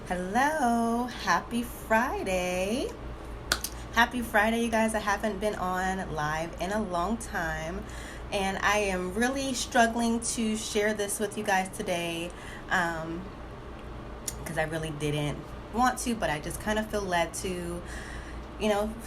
Hello, happy Friday. Happy Friday, you guys. I haven't been on live in a long time, and I am really struggling to share this with you guys today because I really didn't want to, but I just kind of feel led to,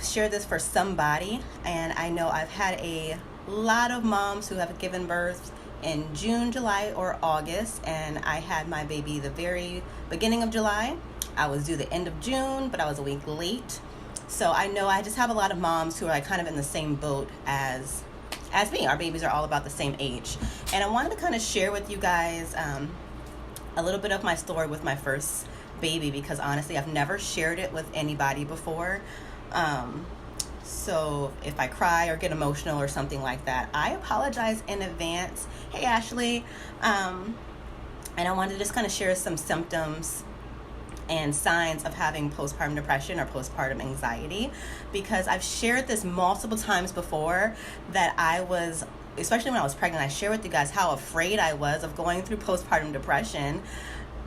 share this for somebody. And I know I've had a lot of moms who have given birth in June, July, or August, and I had my baby the very beginning of July. I was due the end of June, but I was a week late. So I know I just have a lot of moms who are kind of in the same boat as me. Our babies are all about the same age. And I wanted to kind of share with you guys a little bit of my story with my first baby, because honestly, I've never shared it with anybody before. So if I cry or get emotional or something like that, I apologize in advance. Hey, Ashley. And I wanted to just kind of share some symptoms and signs of having postpartum depression or postpartum anxiety, because I've shared this multiple times before that I was, especially when I was pregnant, I shared with you guys how afraid I was of going through postpartum depression,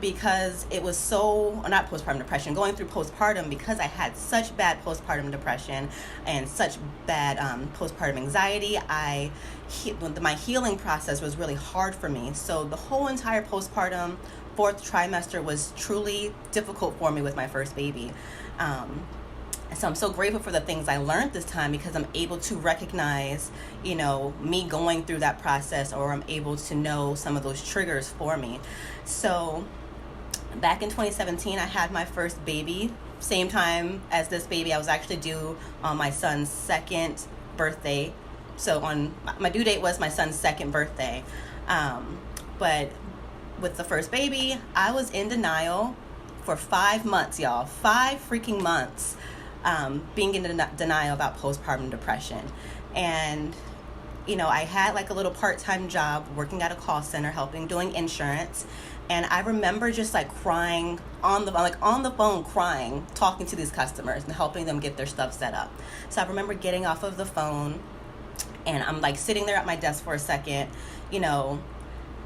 because it was not postpartum depression, going through postpartum, because I had such bad postpartum depression and such bad postpartum anxiety. My healing process was really hard for me. So the whole entire postpartum fourth trimester was truly difficult for me with my first baby. So I'm so grateful for the things I learned this time, because I'm able to recognize, me going through that process, or I'm able to know some of those triggers for me. So back in 2017, I had my first baby. Same time as this baby, I was actually due on my son's second birthday. So on my due date was my son's second birthday. But with the first baby, I was in denial for 5 months, y'all. 5 freaking months being in denial about postpartum depression. And I had like a little part-time job working at a call center, doing insurance. And I remember just like crying on the phone, crying, talking to these customers and helping them get their stuff set up. So I remember getting off of the phone, and I'm like sitting there at my desk for a second,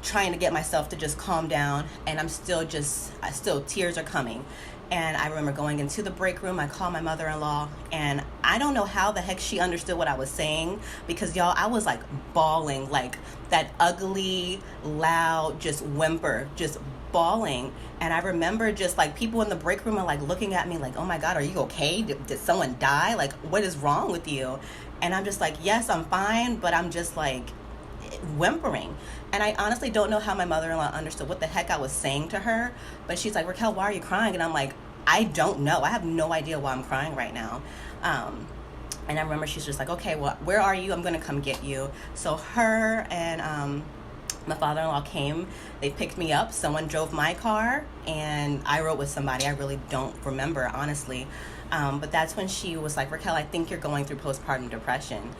trying to get myself to just calm down. And I'm still tears are coming. And I remember going into the break room. I called my mother-in-law, and I don't know how the heck she understood what I was saying, because y'all, I was like bawling, like that ugly, loud, just whimper, just bawling. And I remember just like people in the break room are like looking at me like, oh my God, are you okay? Did someone die? Like, what is wrong with you? And I'm just like, yes, I'm fine, but I'm just like whimpering. And I honestly don't know how my mother-in-law understood what the heck I was saying to her, but she's like, Raquel, why are you crying? And I'm like, I don't know. I have no idea why I'm crying right now. And I remember she's just like, okay, well, where are you? I'm going to come get you. So her and my father-in-law came. They picked me up. Someone drove my car, and I rode with somebody. I really don't remember, honestly. But that's when she was like, Raquel, I think you're going through postpartum depression.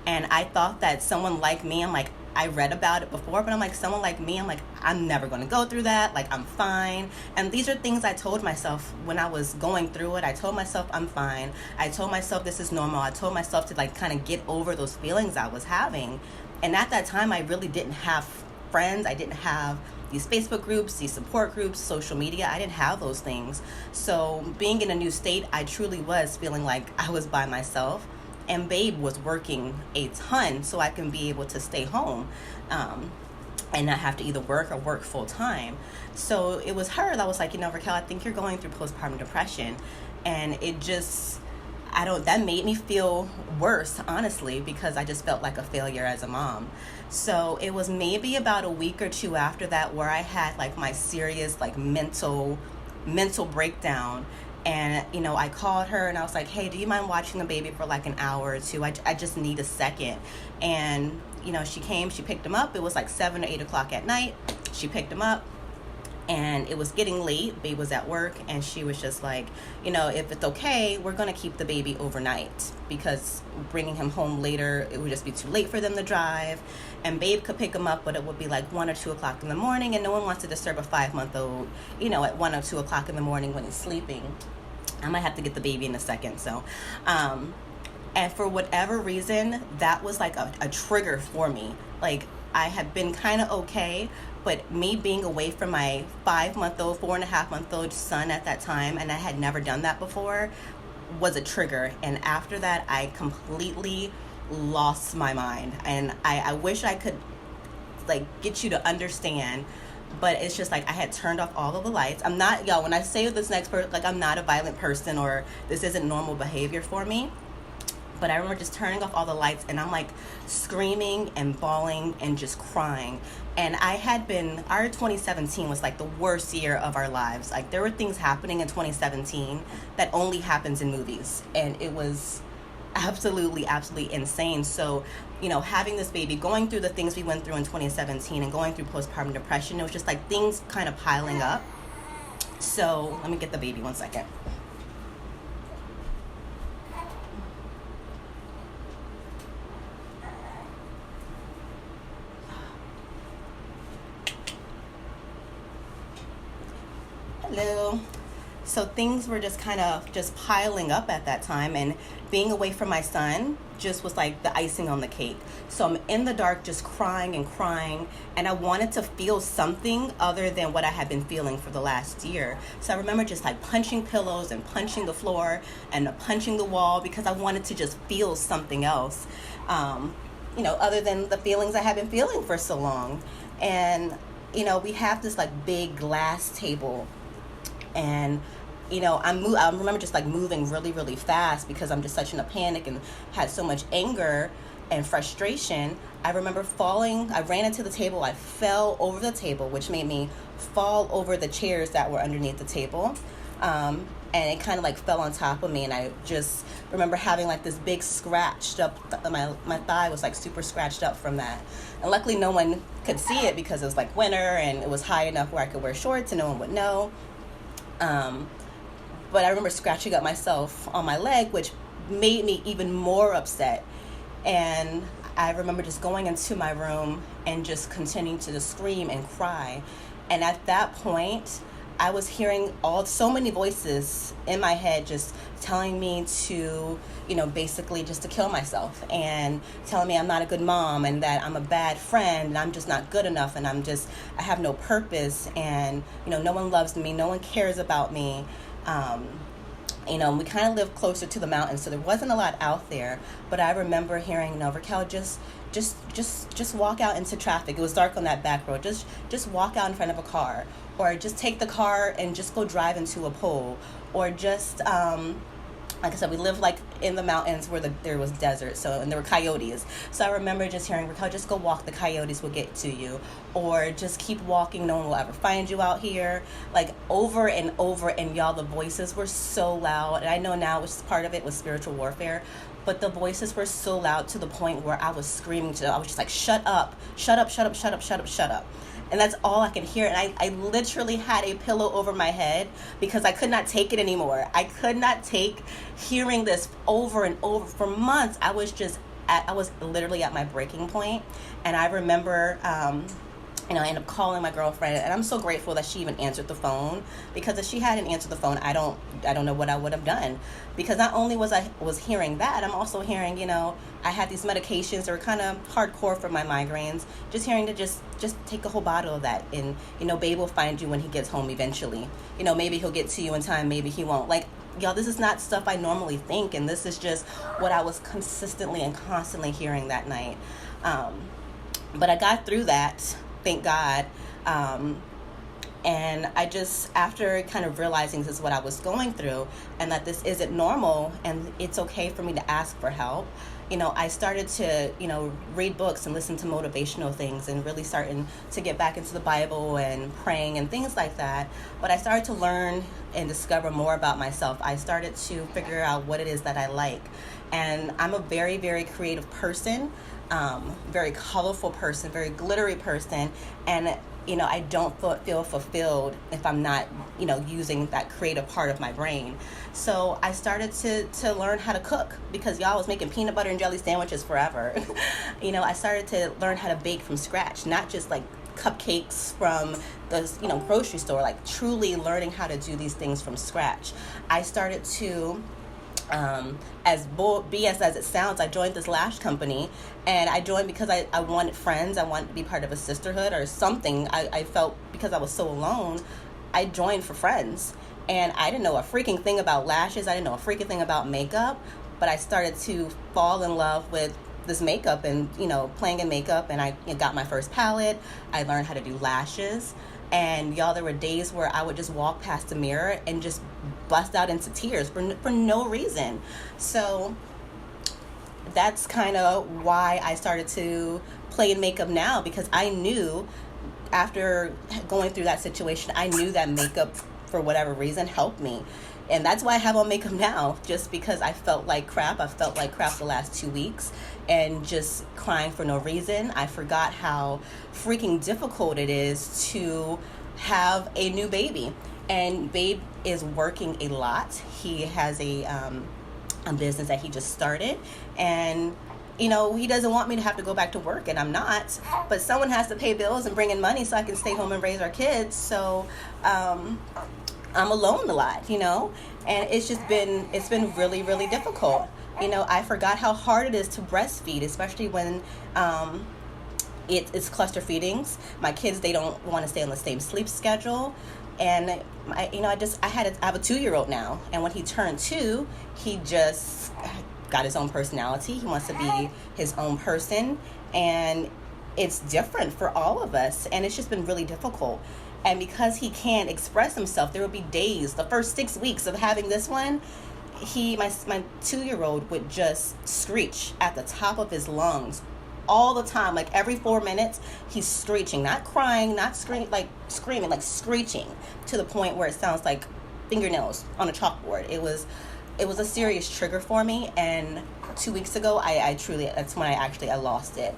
And I thought that someone like me, I'm like, I read about it before, but I'm like, someone like me, I'm like, I'm never going to go through that. Like, I'm fine. And these are things I told myself when I was going through it. I told myself I'm fine. I told myself this is normal. I told myself to like kind of get over those feelings I was having. And at that time, I really didn't have friends. I didn't have these Facebook groups, these support groups, social media. I didn't have those things. So being in a new state, I truly was feeling like I was by myself. And Babe was working a ton, so I can be able to stay home and not have to either work or work full time. So it was her that was like, Raquel, I think you're going through postpartum depression. And it just, that made me feel worse, honestly, because I just felt like a failure as a mom. So it was maybe about a week or two after that where I had like my serious like mental breakdown. And, I called her and I was like, hey, do you mind watching the baby for like an hour or two? I just need a second. And, she came, she picked him up. It was like 7 or 8 o'clock at night. She picked him up, and it was getting late. Babe was at work, and she was just like, if it's okay, we're going to keep the baby overnight, because bringing him home later, it would just be too late for them to drive. And Babe could pick him up, but it would be like 1 or 2 o'clock in the morning, and no one wants to disturb a 5-month-old, at 1 or 2 o'clock in the morning when he's sleeping. I might have to get the baby in a second. So, and for whatever reason, that was like a trigger for me. Like, I had been kind of okay, But me being away from my 5-month-old, 4.5-month-old son at that time, and I had never done that before, was a trigger. And after that, I completely lost my mind. And I wish I could like get you to understand, but it's just like I had turned off all of the lights. I'm not, y'all, when I say this next part, like I'm not a violent person or this isn't normal behavior for me. But I remember just turning off all the lights and I'm like screaming and bawling and just crying. And our 2017 was like the worst year of our lives. Like there were things happening in 2017 that only happens in movies. And it was absolutely insane. So, having this baby, going through the things we went through in 2017 and going through postpartum depression, it was just like things kind of piling up. So let me get the baby 1 second. Hello. So things were just kind of just piling up at that time, and being away from my son just was like the icing on the cake. So I'm in the dark just crying, and I wanted to feel something other than what I had been feeling for the last year. So I remember just like punching pillows and punching the floor and punching the wall because I wanted to just feel something else, other than the feelings I had been feeling for so long. And we have this like big glass table, and I remember just like moving really, really fast because I'm just such in a panic and had so much anger and frustration. I remember falling. I ran into the table. I fell over the table, which made me fall over the chairs that were underneath the table. And it kind of like fell on top of me. And I just remember having like this big scratched up, my thigh was like super scratched up from that. And luckily no one could see it because it was like winter and it was high enough where I could wear shorts and no one would know. But I remember scratching up myself on my leg, which made me even more upset. And I remember just going into my room and just continuing to just scream and cry. And at that point, I was hearing so many voices in my head just telling me to, basically just to kill myself and telling me I'm not a good mom and that I'm a bad friend and I'm just not good enough and I have no purpose and, no one loves me, no one cares about me. We kind of lived closer to the mountains, so there wasn't a lot out there. But I remember hearing, Raquel, just walk out into traffic. It was dark on that back road. Just walk out in front of a car, or just take the car and just go drive into a pole, or just like I said, we lived like in the mountains where there was desert, and there were coyotes. So I remember just hearing, Raquel, just go walk, the coyotes will get to you. Or just keep walking, no one will ever find you out here. Like over and over, and y'all, the voices were so loud. And I know now, which part of it was spiritual warfare, but the voices were so loud to the point where I was screaming I was just like, shut up, shut up, shut up, shut up, shut up, shut up. And that's all I could hear. And I literally had a pillow over my head because I could not take it anymore. I could not take hearing this over and over for months. I was literally at my breaking point. And I remember, I ended up calling my girlfriend, and I'm so grateful that she even answered the phone, because if she hadn't answered the phone, I don't know what I would have done. Because not only was hearing that, I'm also hearing, I had these medications that were kind of hardcore for my migraines. Just hearing to just take a whole bottle of that, and babe will find you when he gets home eventually. Maybe he'll get to you in time, maybe he won't. Like, y'all, this is not stuff I normally think, and this is just what I was consistently and constantly hearing that night. But I got through that. Thank God. And I just, after kind of realizing this is what I was going through and that this isn't normal and it's okay for me to ask for help, I started to, read books and listen to motivational things and really starting to get back into the Bible and praying and things like that. But I started to learn and discover more about myself. I started to figure out what it is that I like. And I'm a very, very creative person. Very colorful person, very glittery person, and I don't feel fulfilled if I'm not using that creative part of my brain. So I started to learn how to cook, because y'all was making peanut butter and jelly sandwiches forever. I started to learn how to bake from scratch, not just like cupcakes from the grocery store, like truly learning how to do these things from scratch. I started to As BS as it sounds, I joined this lash company, and I joined because I wanted friends. I wanted to be part of a sisterhood or something. I felt because I was so alone, I joined for friends. And I didn't know a freaking thing about lashes. I didn't know a freaking thing about makeup. But I started to fall in love with this makeup and, playing in makeup. And I got my first palette. I learned how to do lashes. And y'all, there were days where I would just walk past the mirror and just bust out into tears for no reason. So that's kind of why I started to play in makeup now, because I knew after going through that situation, I knew that makeup, for whatever reason, helped me. And that's why I have on makeup now, just because I felt like crap. I felt like crap the last 2 weeks and just crying for no reason. I forgot how freaking difficult it is to have a new baby. And Babe is working a lot. He has a business that he just started. And he doesn't want me to have to go back to work, and I'm not. But someone has to pay bills and bring in money so I can stay home and raise our kids. So I'm alone a lot, and it's been really, really difficult. I forgot how hard it is to breastfeed, especially when it's cluster feedings. My kids, they don't want to stay on the same sleep schedule. And I have a 2-year-old now, and when he turned 2, he just got his own personality. He wants to be his own person, and it's different for all of us, and it's just been really difficult. And because he can't express himself, there will be days, the first 6 weeks of having this one, my 2-year-old would just screech at the top of his lungs all the time. Like every 4 minutes, he's screeching, not crying, not screaming, like screeching, to the point where it sounds like fingernails on a chalkboard. It was a serious trigger for me. And 2 weeks ago, that's when I lost it.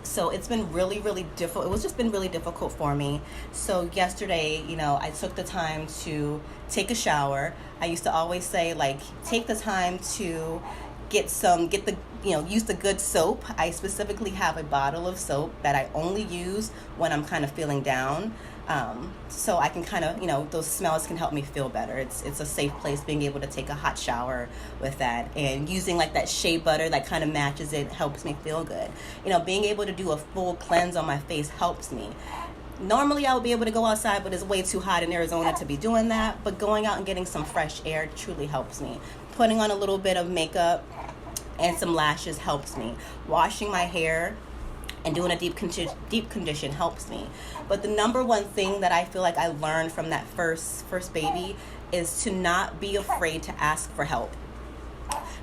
So it's been really, really difficult. It was just been really difficult for me. So yesterday, I took the time to take a shower. I used to always say, take the time to use the good soap. I specifically have a bottle of soap that I only use when I'm kind of feeling down. So I can kind of, those smells can help me feel better. It's a safe place, being able to take a hot shower with that, and using that shea butter that kind of matches it helps me feel good. Being able to do a full cleanse on my face helps me. Normally I would be able to go outside, but it's way too hot in Arizona to be doing that. But going out and getting some fresh air truly helps me. Putting on a little bit of makeup and some lashes helps me. Washing my hair and doing a deep condition helps me. But the number one thing that I feel like I learned from that first baby is to not be afraid to ask for help.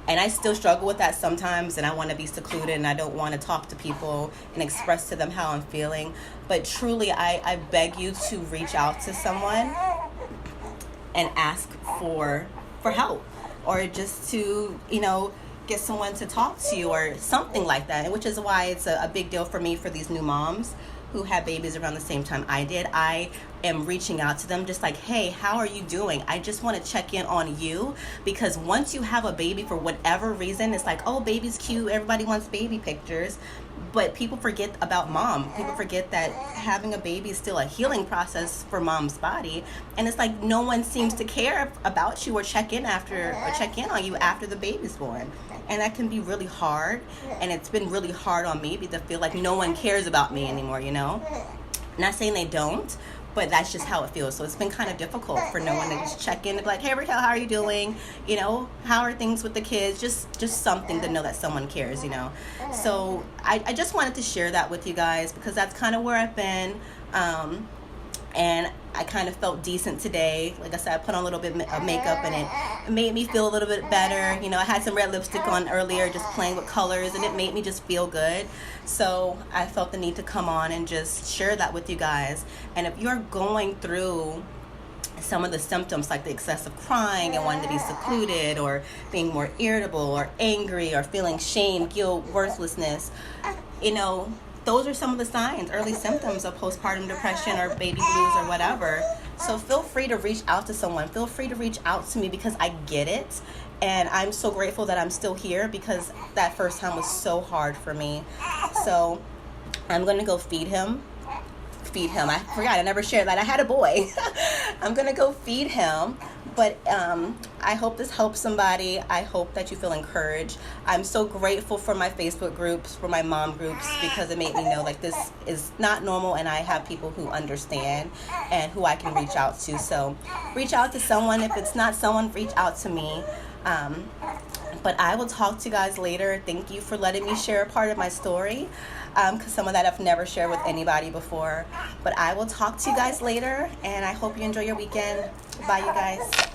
And I still struggle with that sometimes, and I want to be secluded, and I don't want to talk to people and express to them how I'm feeling. But truly, I beg you to reach out to someone and ask for help, or just to, get someone to talk to you or something like that. And which is why it's a big deal for me, for these new moms who had babies around the same time I did. I am reaching out to them just like, hey, how are you doing? I just want to check in on you, because once you have a baby, for whatever reason, it's like, oh, baby's cute, everybody wants baby pictures, but people forget about mom. People forget that having a baby is still a healing process for mom's body, and it's like no one seems to care about you or check in on you after the baby's born. And that can be really hard, and it's been really hard on me to feel like no one cares about me anymore, Not saying they don't, but that's just how it feels. So it's been kind of difficult for no one to just check in and be like, hey, Raquel, how are you doing? How are things with the kids? Just something to know that someone cares, So I just wanted to share that with you guys, because that's kind of where I've been. And I kind of felt decent today. Like I said, I put on a little bit of makeup, and it made me feel a little bit better. I had some red lipstick on earlier, just playing with colors, and it made me just feel good. So I felt the need to come on and just share that with you guys. And if you're going through some of the symptoms, like the excessive crying and wanting to be secluded, or being more irritable or angry, or feeling shame, guilt, worthlessness, those are some of the signs, early symptoms of postpartum depression or baby blues or whatever. So feel free to reach out to someone. Feel free to reach out to me, because I get it. And I'm so grateful that I'm still here, because that first time was so hard for me. So I'm going to go feed him. I forgot, I never shared that. I had a boy. I'm going to go feed him But I hope this helps somebody. I hope that you feel encouraged. I'm so grateful for my Facebook groups, for my mom groups, because it made me know like this is not normal, and I have people who understand and who I can reach out to. So reach out to someone. If it's not someone, reach out to me. But I will talk to you guys later. Thank you for letting me share a part of my story, because some of that I've never shared with anybody before. But I will talk to you guys later, and I hope you enjoy your weekend. Bye, you guys.